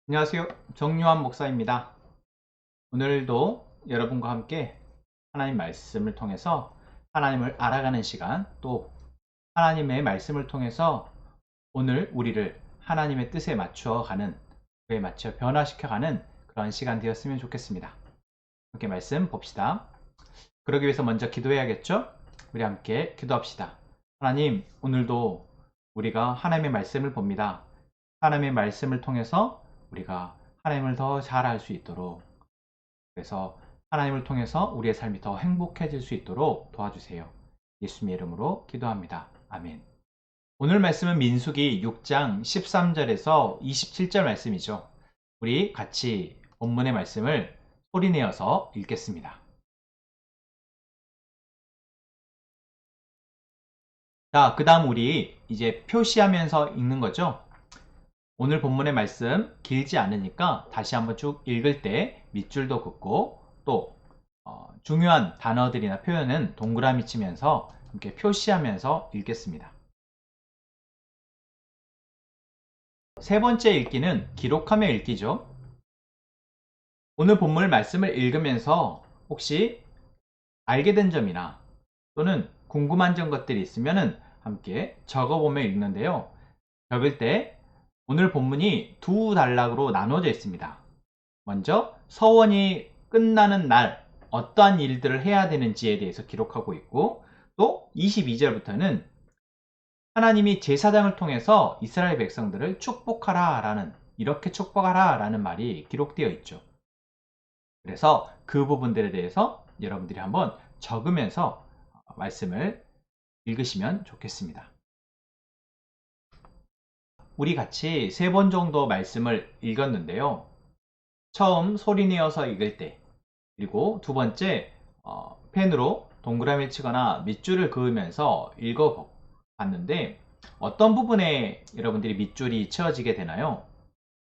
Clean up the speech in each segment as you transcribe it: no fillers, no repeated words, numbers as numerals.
안녕하세요. 정유한 목사입니다. 오늘도 여러분과 함께 하나님 말씀을 통해서 하나님을 알아가는 시간, 또 하나님의 말씀을 통해서 오늘 우리를 하나님의 뜻에 맞추어가는, 그에 맞춰 변화시켜가는 그런 시간 되었으면 좋겠습니다. 함께 말씀 봅시다. 그러기 위해서 먼저 기도해야겠죠? 우리 함께 기도합시다. 하나님, 오늘도 우리가 하나님의 말씀을 봅니다. 하나님의 말씀을 통해서 우리가 하나님을 더 잘 알 수 있도록, 그래서 하나님을 통해서 우리의 삶이 더 행복해질 수 있도록 도와주세요. 예수님의 이름으로 기도합니다. 아멘. 오늘 말씀은 민수기 6장 13절에서 27절 말씀이죠. 우리 같이 본문의 말씀을 소리내어서 읽겠습니다. 자, 그 다음 우리 이제 표시하면서 읽는 거죠. 오늘 본문의 말씀 길지 않으니까 다시 한번 쭉 읽을 때 밑줄도 긋고, 또 중요한 단어들이나 표현은 동그라미 치면서 이렇게 표시하면서 읽겠습니다. 세 번째 읽기는 기록하며 읽기죠. 오늘 본문 말씀을 읽으면서 혹시 알게 된 점이나 또는 궁금한 점 것들이 있으면 함께 적어보며 읽는데요. 적을 때 오늘 본문이 두 단락으로 나눠져 있습니다. 먼저 서원이 끝나는 날 어떠한 일들을 해야 되는지에 대해서 기록하고 있고, 또 22절부터는 하나님이 제사장을 통해서 이스라엘 백성들을 축복하라 라는, 이렇게 축복하라 라는 말이 기록되어 있죠. 그래서 그 부분들에 대해서 여러분들이 한번 적으면서 말씀을 읽으시면 좋겠습니다. 우리 같이 세 번 정도 말씀을 읽었는데요. 처음 소리내어서 읽을 때, 그리고 두 번째 펜으로 동그라미 치거나 밑줄을 그으면서 읽어봤는데 어떤 부분에 여러분들이 밑줄이 채워지게 되나요?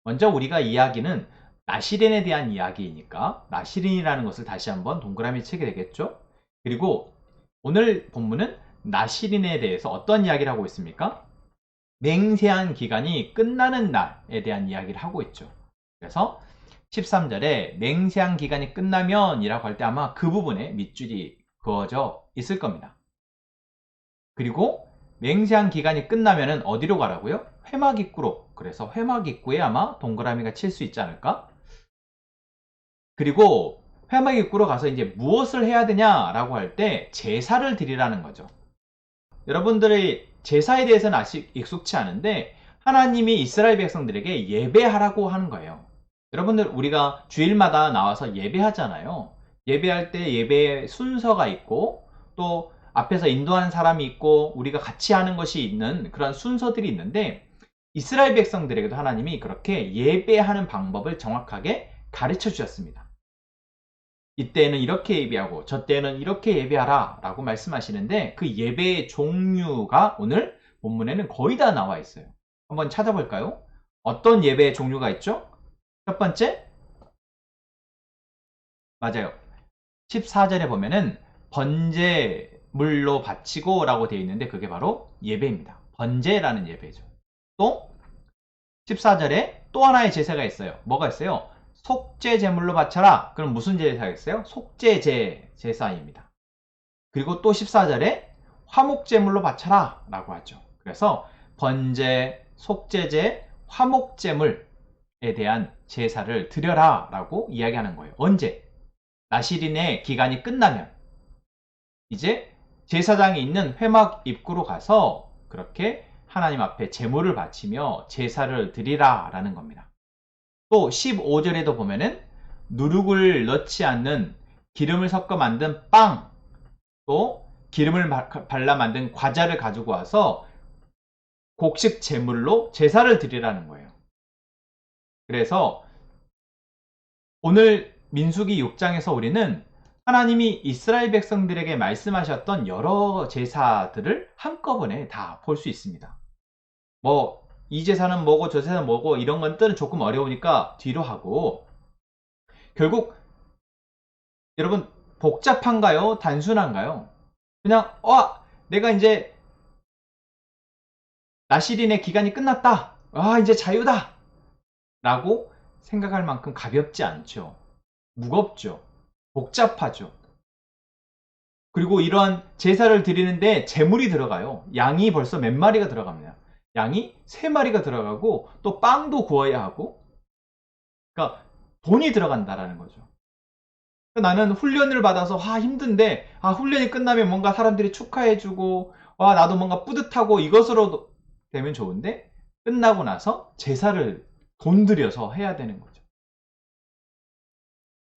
먼저 우리가 이야기는 나시린에 대한 이야기이니까 나시린이라는 것을 다시 한번 동그라미 치게 되겠죠? 그리고 오늘 본문은 나시린에 대해서 어떤 이야기를 하고 있습니까? 맹세한 기간이 끝나는 날에 대한 이야기를 하고 있죠. 그래서 13절에 맹세한 기간이 끝나면 이라고 할 때 아마 그 부분에 밑줄이 그어져 있을 겁니다. 그리고 맹세한 기간이 끝나면 어디로 가라고요? 회막 입구로. 그래서 회막 입구에 아마 동그라미가 칠 수 있지 않을까? 그리고 회막 입구로 가서 이제 무엇을 해야 되냐라고 할 때 제사를 드리라는 거죠. 여러분들의 제사에 대해서는 아직 익숙치 않은데 하나님이 이스라엘 백성들에게 예배하라고 하는 거예요. 여러분들, 우리가 주일마다 나와서 예배하잖아요. 예배할 때 예배의 순서가 있고, 또 앞에서 인도하는 사람이 있고, 우리가 같이 하는 것이 있는 그런 순서들이 있는데, 이스라엘 백성들에게도 하나님이 그렇게 예배하는 방법을 정확하게 가르쳐 주셨습니다. 이때는 이렇게 예배하고 저때는 이렇게 예배하라 라고 말씀하시는데, 그 예배의 종류가 오늘 본문에는 거의 다 나와 있어요. 한번 찾아볼까요? 어떤 예배의 종류가 있죠? 첫 번째, 맞아요. 14절에 보면은 번제물로 바치고 라고 되어 있는데 그게 바로 예배입니다. 번제라는 예배죠. 또 14절에 또 하나의 제사가 있어요. 뭐가 있어요? 속죄 제물로 바쳐라. 그럼 무슨 제사가 있어요? 속죄제 제사입니다. 그리고 또 14절에 화목 제물로 바쳐라 라고 하죠. 그래서 번제, 속죄제, 화목 제물에 대한 제사를 드려라 라고 이야기하는 거예요. 언제? 나시린의 기간이 끝나면 이제 제사장이 있는 회막 입구로 가서 그렇게 하나님 앞에 제물을 바치며 제사를 드리라 라는 겁니다. 또 15절에도 보면은 누룩을 넣지 않는 기름을 섞어 만든 빵, 또 기름을 발라 만든 과자를 가지고 와서 곡식 제물로 제사를 드리라는 거예요. 그래서 오늘 민수기 6장에서 우리는 하나님이 이스라엘 백성들에게 말씀하셨던 여러 제사들을 한꺼번에 다 볼 수 있습니다. 뭐 이 제사는 뭐고 저 제사는 뭐고 이런 것들은 조금 어려우니까 뒤로 하고, 결국 여러분 복잡한가요? 단순한가요? 그냥 내가 이제 나시린의 기간이 끝났다. 이제 자유다. 라고 생각할 만큼 가볍지 않죠. 무겁죠. 복잡하죠. 그리고 이러한 제사를 드리는데 제물이 들어가요. 양이 벌써 몇 마리가 들어갑니다. 양이 3마리가 들어가고 또 빵도 구워야 하고, 그러니까 돈이 들어간다라는 거죠. 나는 훈련을 받아서 힘든데 훈련이 끝나면 뭔가 사람들이 축하해주고 나도 뭔가 뿌듯하고 이것으로 되면 좋은데, 끝나고 나서 제사를 돈 들여서 해야 되는 거죠.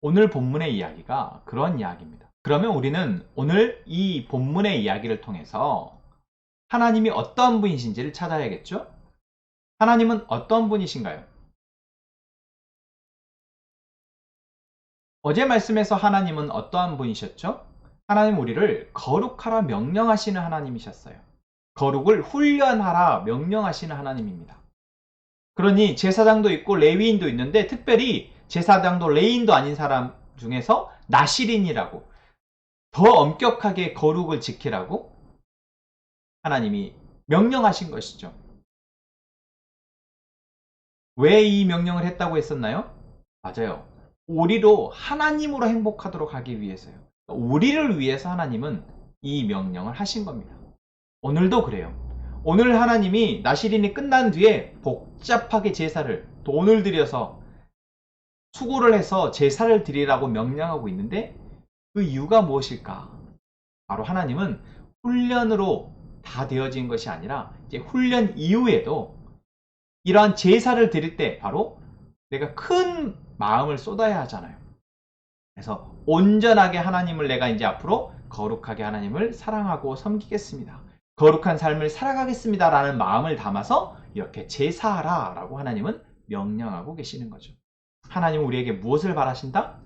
오늘 본문의 이야기가 그런 이야기입니다. 그러면 우리는 오늘 이 본문의 이야기를 통해서 하나님이 어떤 분이신지를 찾아야겠죠? 하나님은 어떤 분이신가요? 어제 말씀에서 하나님은 어떠한 분이셨죠? 하나님 우리를 거룩하라 명령하시는 하나님이셨어요. 거룩을 훈련하라 명령하시는 하나님입니다. 그러니 제사장도 있고 레위인도 있는데, 특별히 제사장도 레위인도 아닌 사람 중에서 나실인이라고, 더 엄격하게 거룩을 지키라고 하나님이 명령하신 것이죠. 왜 이 명령을 했다고 했었나요? 맞아요. 우리로 하나님으로 행복하도록 하기 위해서요. 우리를 위해서 하나님은 이 명령을 하신 겁니다. 오늘도 그래요. 오늘 하나님이 나실인이 끝난 뒤에 복잡하게 제사를, 돈을 들여서 수고를 해서 제사를 드리라고 명령하고 있는데, 그 이유가 무엇일까? 바로 하나님은 훈련으로 다 되어진 것이 아니라 이제 훈련 이후에도 이러한 제사를 드릴 때 바로 내가 큰 마음을 쏟아야 하잖아요. 그래서 온전하게 하나님을 내가 이제 앞으로 거룩하게 하나님을 사랑하고 섬기겠습니다, 거룩한 삶을 살아가겠습니다 라는 마음을 담아서 이렇게 제사하라 라고 하나님은 명령하고 계시는 거죠. 하나님은 우리에게 무엇을 바라신다?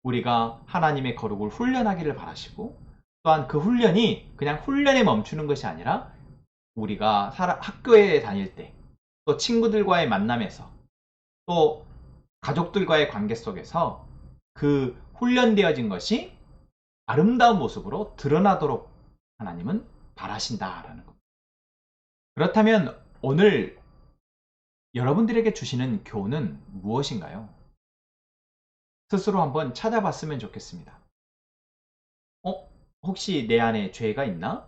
우리가 하나님의 거룩을 훈련하기를 바라시고, 또한 그 훈련이 그냥 훈련에 멈추는 것이 아니라 우리가 학교에 다닐 때, 또 친구들과의 만남에서, 또 가족들과의 관계 속에서 그 훈련되어진 것이 아름다운 모습으로 드러나도록 하나님은 바라신다라는 것. 그렇다면 오늘 여러분들에게 주시는 교훈은 무엇인가요? 스스로 한번 찾아봤으면 좋겠습니다. 혹시 내 안에 죄가 있나?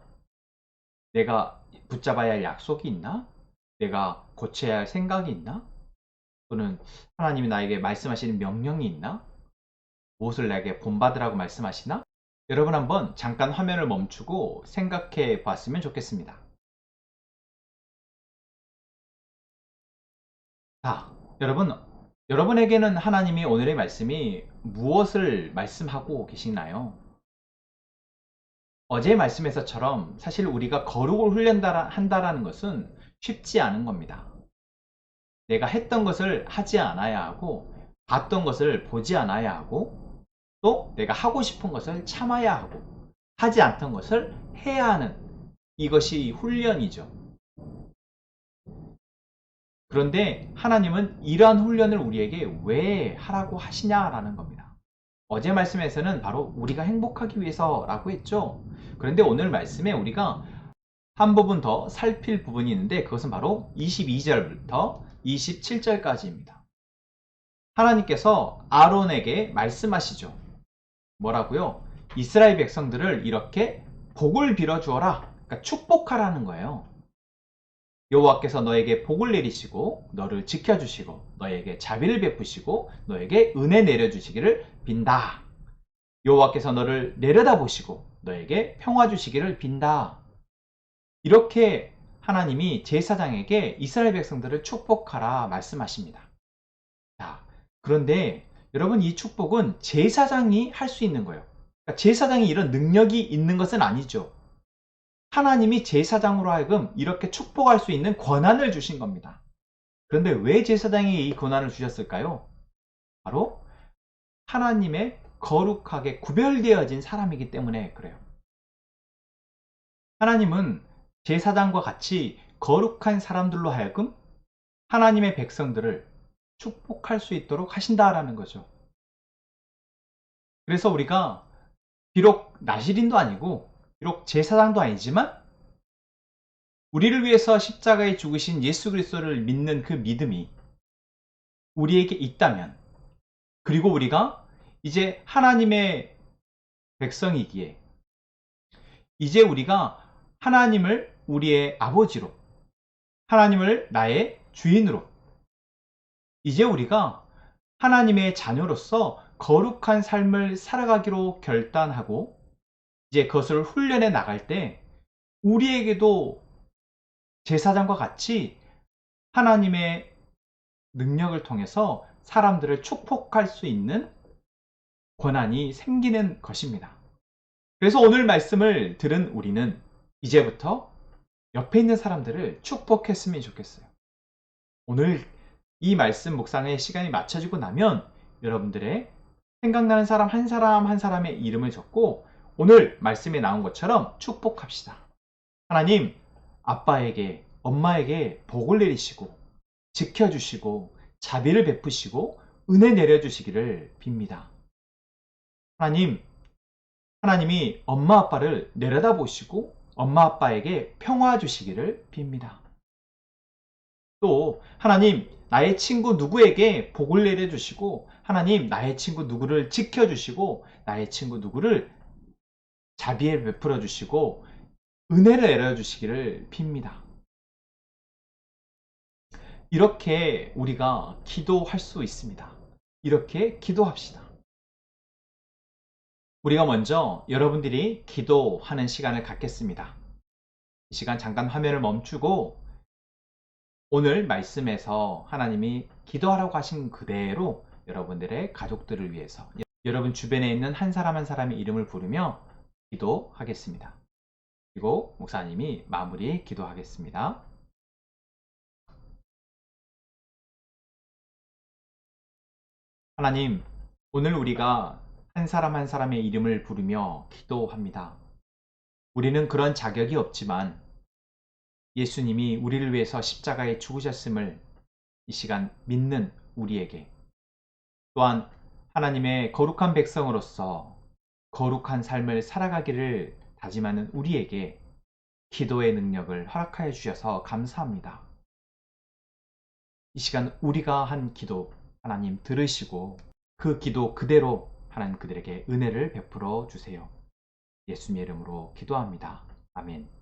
내가 붙잡아야 할 약속이 있나? 내가 고쳐야 할 생각이 있나? 또는 하나님이 나에게 말씀하시는 명령이 있나? 무엇을 내게 본받으라고 말씀하시나? 여러분 한번 잠깐 화면을 멈추고 생각해 봤으면 좋겠습니다. 자, 여러분에게는 하나님이 오늘의 말씀이 무엇을 말씀하고 계시나요? 어제 말씀에서처럼 사실 우리가 거룩을 훈련한다라는 것은 쉽지 않은 겁니다. 내가 했던 것을 하지 않아야 하고, 봤던 것을 보지 않아야 하고, 또 내가 하고 싶은 것을 참아야 하고, 하지 않던 것을 해야 하는, 이것이 훈련이죠. 그런데 하나님은 이러한 훈련을 우리에게 왜 하라고 하시냐라는 겁니다. 어제 말씀에서는 바로 우리가 행복하기 위해서라고 했죠. 그런데 오늘 말씀에 우리가 한 부분 더 살필 부분이 있는데, 그것은 바로 22절부터 27절까지입니다. 하나님께서 아론에게 말씀하시죠. 뭐라고요? 이스라엘 백성들을 이렇게 복을 빌어 주어라, 그러니까 축복하라는 거예요. 여호와께서 너에게 복을 내리시고 너를 지켜주시고 너에게 자비를 베푸시고 너에게 은혜 내려주시기를 빈다. 여호와께서 너를 내려다보시고 너에게 평화 주시기를 빈다. 이렇게 하나님이 제사장에게 이스라엘 백성들을 축복하라 말씀하십니다. 자, 그런데 여러분, 이 축복은 제사장이 할 수 있는 거예요. 그러니까 제사장이 이런 능력이 있는 것은 아니죠. 하나님이 제사장으로 하여금 이렇게 축복할 수 있는 권한을 주신 겁니다. 그런데 왜 제사장이 이 권한을 주셨을까요? 바로 하나님의 거룩하게 구별되어진 사람이기 때문에 그래요. 하나님은 제사장과 같이 거룩한 사람들로 하여금 하나님의 백성들을 축복할 수 있도록 하신다라는 거죠. 그래서 우리가 비록 나실인도 아니고 비록 제사장도 아니지만 우리를 위해서 십자가에 죽으신 예수 그리스도를 믿는 그 믿음이 우리에게 있다면, 그리고 우리가 이제 하나님의 백성이기에 이제 우리가 하나님을 우리의 아버지로, 하나님을 나의 주인으로, 이제 우리가 하나님의 자녀로서 거룩한 삶을 살아가기로 결단하고 이제 그것을 훈련해 나갈 때 우리에게도 제사장과 같이 하나님의 능력을 통해서 사람들을 축복할 수 있는 권한이 생기는 것입니다. 그래서 오늘 말씀을 들은 우리는 이제부터 옆에 있는 사람들을 축복했으면 좋겠어요. 오늘 이 말씀 묵상의 시간이 맞춰지고 나면 여러분들의 생각나는 사람 한 사람 한 사람의 이름을 적고 오늘 말씀에 나온 것처럼 축복합시다. 하나님, 아빠에게, 엄마에게 복을 내리시고 지켜주시고 자비를 베푸시고 은혜 내려주시기를 빕니다. 하나님이 엄마 아빠를 내려다보시고 엄마 아빠에게 평화 주시기를 빕니다. 또 하나님, 나의 친구 누구에게 복을 내려주시고 하나님, 나의 친구 누구를 지켜주시고 나의 친구 누구를 자비에 베풀어 주시고 은혜를 내려주시기를 빕니다. 이렇게 우리가 기도할 수 있습니다. 이렇게 기도합시다. 우리가 먼저 여러분들이 기도하는 시간을 갖겠습니다. 이 시간 잠깐 화면을 멈추고 오늘 말씀에서 하나님이 기도하라고 하신 그대로 여러분들의 가족들을 위해서 여러분 주변에 있는 한 사람 한 사람의 이름을 부르며 기도하겠습니다. 그리고 목사님이 마무리 기도하겠습니다. 하나님, 오늘 우리가 한 사람 한 사람의 이름을 부르며 기도합니다. 우리는 그런 자격이 없지만 예수님이 우리를 위해서 십자가에 죽으셨음을 이 시간 믿는 우리에게, 또한 하나님의 거룩한 백성으로서 거룩한 삶을 살아가기를 다짐하는 우리에게 기도의 능력을 허락하여 주셔서 감사합니다. 이 시간 우리가 한 기도 하나님 들으시고 그 기도 그대로 하나님 그들에게 은혜를 베풀어 주세요. 예수님의 이름으로 기도합니다. 아멘.